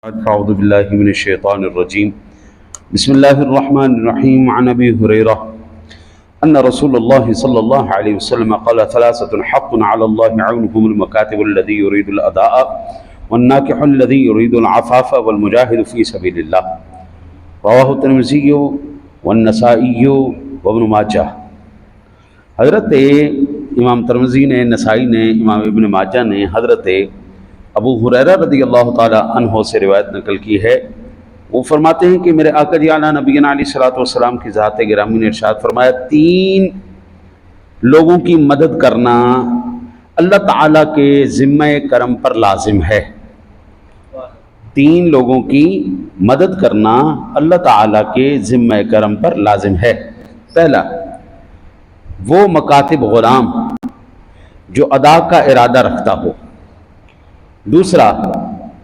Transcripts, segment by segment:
أعوذ بالله من الشيطان الرجيم بسم الله الرحمن الرحيم عن أبي هريرة أن رسول الله صلى الله عليه وسلم قال ثلاثة حق على الله عونهم المكاتب الذي يريد الأداء والناكح الذي يريد العفاف والمجاهد في سبيل الله رواه الترمذي والنسائی وابن ماجہ۔ حضرت امام ترمذی نے، نسائی نے، امام ابن ماجہ نے حضرت ابو ہریرہ رضی اللہ تعالی عنہ سے روایت نقل کی ہے۔ وہ فرماتے ہیں کہ میرے آقا جی اعلیٰ نبینا علیہ الصلوۃ والسلام کی ذات گرامی نے ارشاد فرمایا، 3 لوگوں کی مدد کرنا اللہ تعالیٰ کے ذمہ کرم پر لازم ہے۔ 3 لوگوں کی مدد کرنا اللہ تعالیٰ کے ذمہ کرم پر لازم ہے۔ پہلا، وہ مکاتب غلام جو ادا کا ارادہ رکھتا ہو۔ دوسرا،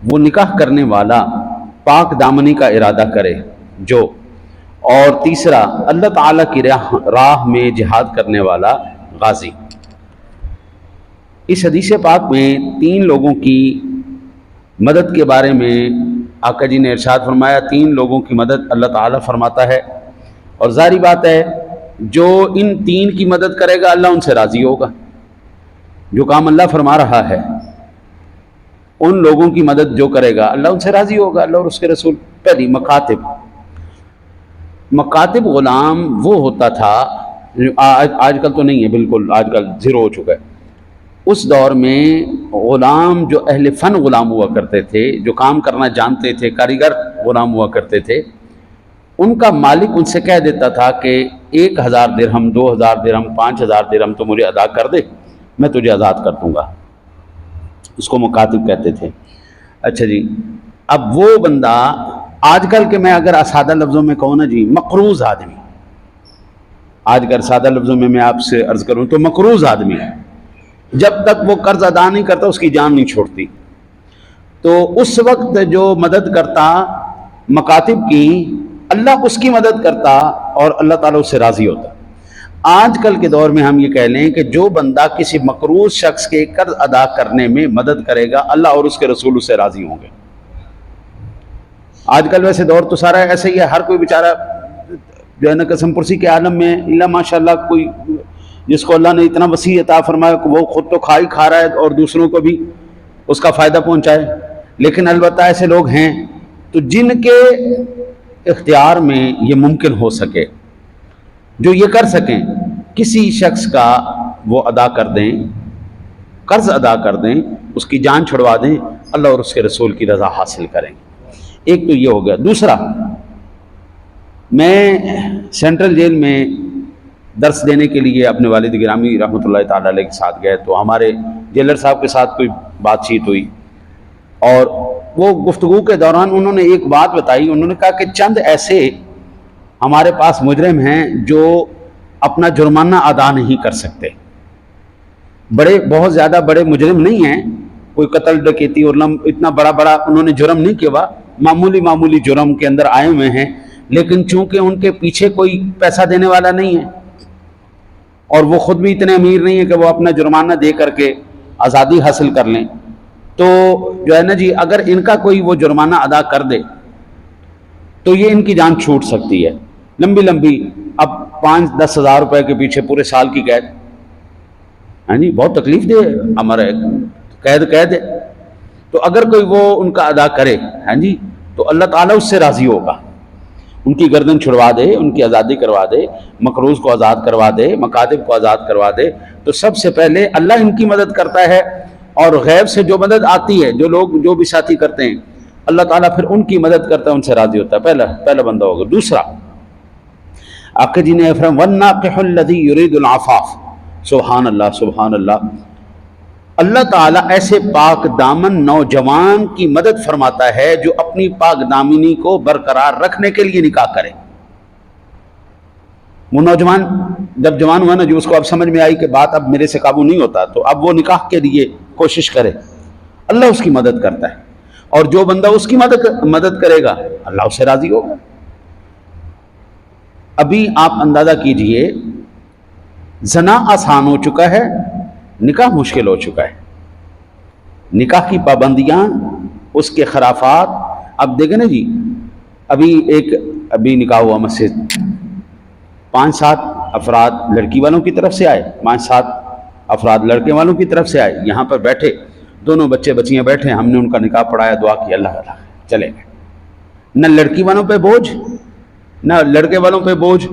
وہ نکاح کرنے والا پاک دامنی کا ارادہ کرے جو۔ اور تیسرا، اللہ تعالیٰ کی راہ میں جہاد کرنے والا غازی۔ اس حدیث پاک میں 3 لوگوں کی مدد کے بارے میں آقا جی نے ارشاد فرمایا، 3 لوگوں کی مدد اللہ تعالیٰ فرماتا ہے، اور ظاہری بات ہے جو ان 3 کی مدد کرے گا اللہ ان سے راضی ہوگا۔ جو کام اللہ فرما رہا ہے ان لوگوں کی مدد جو کرے گا اللہ ان سے راضی ہوگا، اللہ اور اس کے رسول۔ پہلی، مکاتب غلام وہ ہوتا تھا، آج کل تو نہیں ہے، بالکل آج کل زیرو ہو چکا ہے۔ اس دور میں غلام جو اہل فن غلام ہوا کرتے تھے، جو کام کرنا جانتے تھے، کاریگر غلام ہوا کرتے تھے، ان کا مالک ان سے کہہ دیتا تھا کہ 1000 درہم، 2000 درہم، 5000 درہم تو مجھے ادا کر دے، میں تجھے آزاد کر دوں گا۔ اس کو مکاتب کہتے تھے۔ اچھا جی، اب وہ بندہ آج کل کے، میں اگر سادہ لفظوں میں کہوں نا جی، مقروض آدمی، آج کل سادہ لفظوں میں آپ سے عرض کروں تو مقروض آدمی، جب تک وہ قرض ادا نہیں کرتا اس کی جان نہیں چھوڑتی۔ تو اس وقت جو مدد کرتا مکاتب کی، اللہ اس کی مدد کرتا اور اللہ تعالیٰ اس سے راضی ہوتا۔ آج کل کے دور میں ہم یہ کہہ لیں کہ جو بندہ کسی مقروض شخص کے قرض ادا کرنے میں مدد کرے گا اللہ اور اس کے رسول اس سے راضی ہوں گے۔ آج کل ویسے دور تو سارا ایسے ہی ہے، ہر کوئی بیچارہ جو ہے نا قسم پرسی کے عالم میں، اللہ ماشاء اللہ، کوئی جس کو اللہ نے اتنا وسیع عطا فرمایا کہ وہ خود تو کھا رہا ہے اور دوسروں کو بھی اس کا فائدہ پہنچائے۔ لیکن البتہ ایسے لوگ ہیں تو جن کے اختیار میں یہ ممکن ہو سکے، جو یہ کر سکیں، کسی شخص کا وہ ادا کر دیں، قرض ادا کر دیں، اس کی جان چھڑوا دیں، اللہ اور اس کے رسول کی رضا حاصل کریں۔ ایک تو یہ ہو گیا۔ دوسرا، میں سینٹرل جیل میں درس دینے کے لیے اپنے والد گرامی رحمۃ اللہ تعالی علیہ کے ساتھ گئے، تو ہمارے جیلر صاحب کے ساتھ کوئی بات چیت ہوئی، اور وہ گفتگو کے دوران انہوں نے ایک بات بتائی۔ انہوں نے کہا کہ چند ایسے ہمارے پاس مجرم ہیں جو اپنا جرمانہ ادا نہیں کر سکتے، بہت زیادہ بڑے مجرم نہیں ہیں، کوئی قتل ڈکیتی اور اتنا بڑا انہوں نے جرم نہیں کیا، معمولی جرم کے اندر آئے ہوئے ہیں، لیکن چونکہ ان کے پیچھے کوئی پیسہ دینے والا نہیں ہے اور وہ خود بھی اتنے امیر نہیں ہیں کہ وہ اپنا جرمانہ دے کر کے آزادی حاصل کر لیں، تو جو ہے نا جی، اگر ان کا کوئی وہ جرمانہ ادا کر دے تو یہ ان کی جان چھوٹ سکتی ہے، لمبی، اب 5-10 ہزار روپے کے پیچھے پورے سال کی قید، ہاں جی، بہت تکلیف دے ہمارے قید ہے۔ تو اگر کوئی وہ ان کا ادا کرے، ہاں جی، تو اللہ تعالیٰ اس سے راضی ہوگا، ان کی گردن چھڑوا دے، ان کی آزادی کروا دے، مقروض کو آزاد کروا دے، مکاتب کو آزاد کروا دے۔ تو سب سے پہلے اللہ ان کی مدد کرتا ہے، اور غیب سے جو مدد آتی ہے، جو بھی ساتھی کرتے ہیں، اللہ تعالیٰ پھر ان کی مدد کرتا ہے، ان سے راضی ہوتا ہے۔ پہلا بندہ ہوگا۔ دوسرا، آقا جی نے فرمایا، وَالنَّاقِحُ الَّذِي يُرِيدُ الْعَفَافَ۔ سبحان اللہ، سبحان اللہ۔ اللہ تعالیٰ ایسے پاک دامن نوجوان کی مدد فرماتا ہے جو اپنی پاک دامنی کو برقرار رکھنے کے لیے نکاح کرے۔ وہ نوجوان جب جوان ہوا نا، جو اس کو اب سمجھ میں آئی کہ بات اب میرے سے قابو نہیں ہوتا، تو اب وہ نکاح کے لیے کوشش کرے، اللہ اس کی مدد کرتا ہے، اور جو بندہ اس کی مدد کرے گا اللہ اس سے راضی ہوگا۔ ابھی آپ اندازہ کیجئے، زنا آسان ہو چکا ہے، نکاح مشکل ہو چکا ہے۔ نکاح کی پابندیاں، اس کے خرافات، اب دیکھیں نا جی، ابھی نکاح ہوا مسجد، 5-7 افراد لڑکی والوں کی طرف سے آئے، 5-7 افراد لڑکے والوں کی طرف سے آئے، یہاں پر بیٹھے، دونوں بچے بچیاں بیٹھے، ہم نے ان کا نکاح پڑھایا، دعا کی، اللہ اللہ، چلے گئے۔ نہ لڑکی والوں پہ بوجھ نہ لڑکے والوں پہ بوجھ،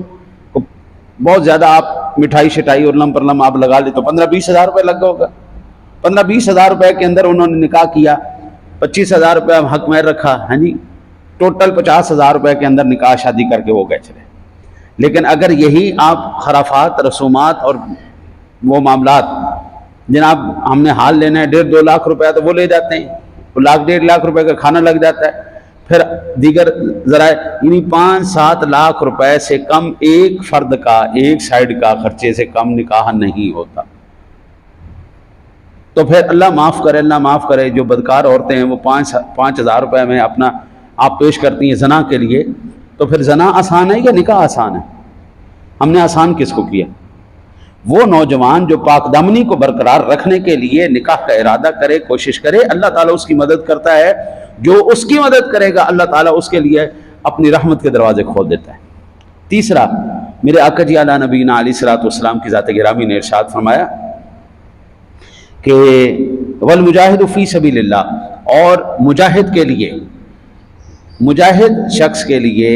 بہت زیادہ آپ مٹھائی شٹائی اور لم پر لم آپ لگا لے تو 15-20 ہزار روپے لگ گیا ہوگا۔ 15-20 ہزار روپے کے اندر انہوں نے نکاح کیا، 25 ہزار روپے حق مہر رکھا، ہاں جی، ٹوٹل 50 ہزار روپے کے اندر نکاح شادی کر کے وہ گئے چلے۔ لیکن اگر یہی آپ خرافات، رسومات اور وہ معاملات، جناب ہم نے حال لینا ہے 1.5-2 لاکھ روپے تو وہ لے جاتے ہیں، وہ 1.5 لاکھ روپے کا کھانا لگ جاتا ہے، پھر دیگر ذرائع، یعنی 5-7 لاکھ روپے سے کم ایک فرد کا، ایک سائیڈ کا خرچے سے کم نکاح نہیں ہوتا۔ تو پھر اللہ معاف کرے، اللہ معاف کرے، جو بدکار عورتیں ہیں وہ 5 ہزار روپے میں اپنا آپ پیش کرتی ہیں زنا کے لیے، تو پھر زنا آسان ہے یا نکاح آسان ہے؟ ہم نے آسان کس کو کیا؟ وہ نوجوان جو پاک دامنی کو برقرار رکھنے کے لیے نکاح کا ارادہ کرے، کوشش کرے، اللہ تعالیٰ اس کی مدد کرتا ہے۔ جو اس کی مدد کرے گا اللہ تعالیٰ اس کے لیے اپنی رحمت کے دروازے کھول دیتا ہے۔ تیسرا، میرے آقا جی اعلیٰ نبینا علیہ الصلوۃ والسلام کی ذات گرامی نے ارشاد فرمایا کہ والمجاہد فی سبیل اللہ، اور مجاہد کے لیے، مجاہد شخص کے لیے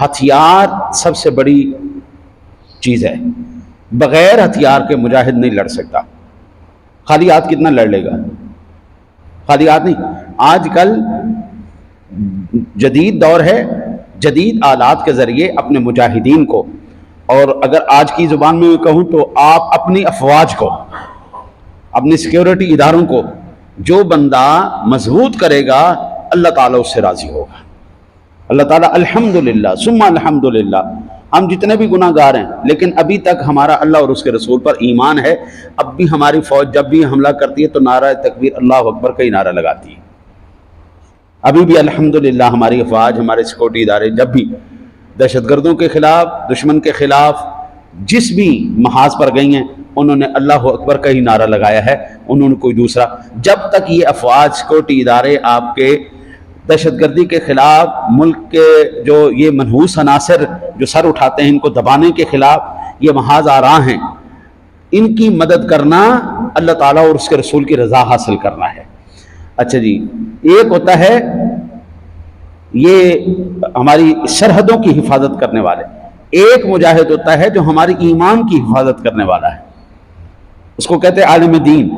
ہتھیار سب سے بڑی چیز ہے۔ بغیر ہتھیار کے مجاہد نہیں لڑ سکتا۔ خالی ہاتھ کتنا لڑ لے گا؟ خالی ہاتھ نہیں۔ آج کل جدید دور ہے، جدید آلات کے ذریعے اپنے مجاہدین کو، اور اگر آج کی زبان میں کہوں تو آپ اپنی افواج کو، اپنی سیکیورٹی اداروں کو، جو بندہ مضبوط کرے گا اللہ تعالیٰ اس سے راضی ہوگا۔ اللہ تعالیٰ الحمدللہ ثم الحمدللہ، ہم جتنے بھی گناہ گار ہیں لیکن ابھی تک ہمارا اللہ اور اس کے رسول پر ایمان ہے۔ اب بھی ہماری فوج جب بھی حملہ کرتی ہے تو نعرہ تکبیر اللہ اکبر کا ہی نعرہ لگاتی ہے۔ ابھی بھی الحمدللہ ہماری افواج، ہمارے سیکورٹی ادارے جب بھی دہشت گردوں کے خلاف، دشمن کے خلاف جس بھی محاذ پر گئی ہیں انہوں نے اللہ اکبر کا ہی نعرہ لگایا ہے، انہوں نے کوئی دوسرا۔ جب تک یہ افواج، سیکورٹی ادارے آپ کے دہشت گردی کے خلاف، ملک کے جو یہ منحوس عناصر جو سر اٹھاتے ہیں ان کو دبانے کے خلاف یہ محاذ آ رہا ہیں، ان کی مدد کرنا اللہ تعالیٰ اور اس کے رسول کی رضا حاصل کرنا ہے۔ اچھا جی، ایک ہوتا ہے یہ ہماری سرحدوں کی حفاظت کرنے والے، ایک مجاہد ہوتا ہے جو ہماری ایمان کی حفاظت کرنے والا ہے، اس کو کہتے ہیں عالم دین،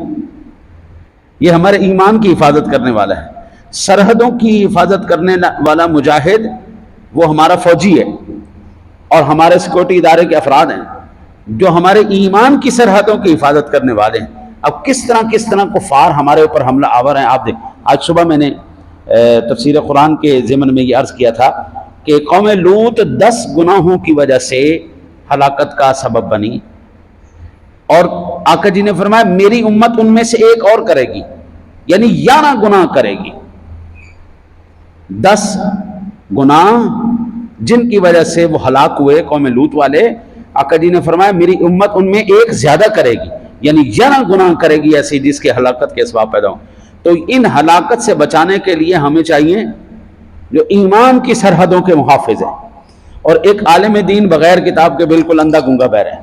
یہ ہمارے ایمان کی حفاظت کرنے والا ہے۔ سرحدوں کی حفاظت کرنے والا مجاہد وہ ہمارا فوجی ہے، اور ہمارے سیکورٹی ادارے کے افراد ہیں جو ہمارے ایمان کی سرحدوں کی حفاظت کرنے والے ہیں۔ اب کس طرح کفار ہمارے اوپر حملہ آور ہیں آپ دیکھ۔ آج صبح میں نے تفسیر قرآن کے ضمن میں یہ عرض کیا تھا کہ قوم لوط 10 گناہوں کی وجہ سے ہلاکت کا سبب بنی، اور آقا جی نے فرمایا میری امت ان میں سے ایک اور کرے گی، یعنی 11 گناہ کرے گی۔ 10 گناہ جن کی وجہ سے وہ ہلاک ہوئے قوم لوط والے، آقا جی نے فرمایا میری امت ان میں ایک زیادہ کرے گی، یعنی 11 گناہ کرے گی ایسی جس کے ہلاکت کے اسباب پیدا ہوں۔ تو ان ہلاکت سے بچانے کے لیے ہمیں چاہیے جو ایمان کی سرحدوں کے محافظ ہیں، اور ایک عالم دین بغیر کتاب کے بالکل اندھا گنگا بہرا ہے۔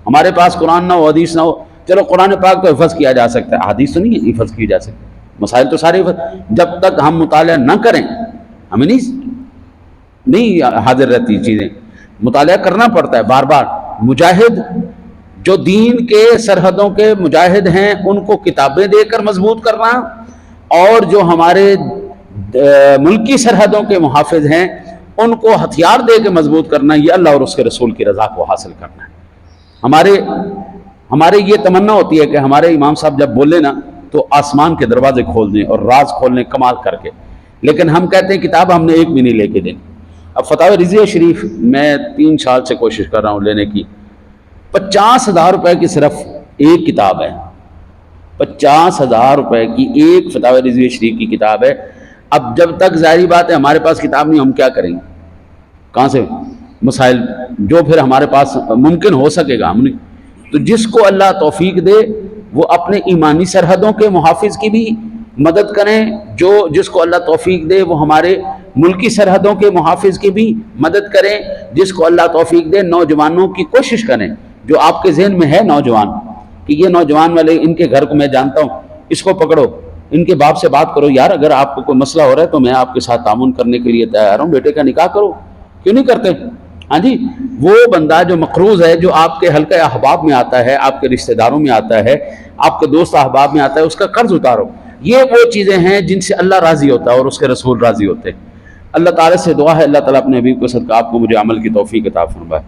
ہمارے پاس قرآن نہ ہو، حدیث نہ ہو، چلو قرآن پاک تو حفظ کیا جا سکتا ہے، حدیث تو نہیں حفظ کی جا سکتی، مسائل تو سارے حفظ، جب تک ہم مطالعہ نہ کریں ہمیں نہیں حاضر رہتی چیزیں، مطالعہ کرنا پڑتا ہے بار بار۔ مجاہد جو دین کے سرحدوں کے مجاہد ہیں ان کو کتابیں دے کر مضبوط کرنا، اور جو ہمارے ملکی سرحدوں کے محافظ ہیں ان کو ہتھیار دے کے مضبوط کرنا، یہ اللہ اور اس کے رسول کی رضا کو حاصل کرنا ہے۔ ہمارے یہ تمنا ہوتی ہے کہ ہمارے امام صاحب جب بولے نا تو آسمان کے دروازے کھول دیں اور راز کھول دیں کمال کر کے، لیکن ہم کہتے ہیں کتاب ہم نے ایک بھی نہیں لے کے دینی۔ اب فتاوی رضویہ شریف میں 3 سال سے کوشش کر رہا ہوں لینے کی، 50,000 روپے کی صرف ایک کتاب ہے، 50,000 روپے کی ایک فتاوی رضویہ شریف کی کتاب ہے۔ اب جب تک ظاہری بات ہے ہمارے پاس کتاب نہیں، ہم کیا کریں گے؟ کہاں سے مسائل جو پھر ہمارے پاس ممکن ہو سکے گا ہم نہیں۔ تو جس کو اللہ توفیق دے وہ اپنے ایمانی سرحدوں کے محافظ کی بھی مدد کریں، جو جس کو اللہ توفیق دے وہ ہمارے ملکی سرحدوں کے محافظ کی بھی مدد کریں، جس کو اللہ توفیق دے نوجوانوں کی کوشش کریں، جو آپ کے ذہن میں ہے نوجوان کہ یہ نوجوان والے ان کے گھر کو میں جانتا ہوں، اس کو پکڑو، ان کے باپ سے بات کرو، یار اگر آپ کو کوئی مسئلہ ہو رہا ہے تو میں آپ کے ساتھ تعاون کرنے کے لیے تیار ہوں، بیٹے کا نکاح کرو، کیوں نہیں کرتے؟ ہاں جی، وہ بندہ جو مقروض ہے، جو آپ کے حلقہ احباب میں آتا ہے، آپ کے رشتہ داروں میں آتا ہے، آپ کے دوست احباب میں آتا ہے، اس کا قرض اتارو۔ یہ وہ چیزیں ہیں جن سے اللہ راضی ہوتا ہے اور اس کے رسول راضی ہوتے ہیں۔ اللہ تعالیٰ سے دعا ہے اللہ تعالیٰ اپنے حبیب کو صدقہ آپ کو مجھے عمل کی توفیق عطا فرمائے۔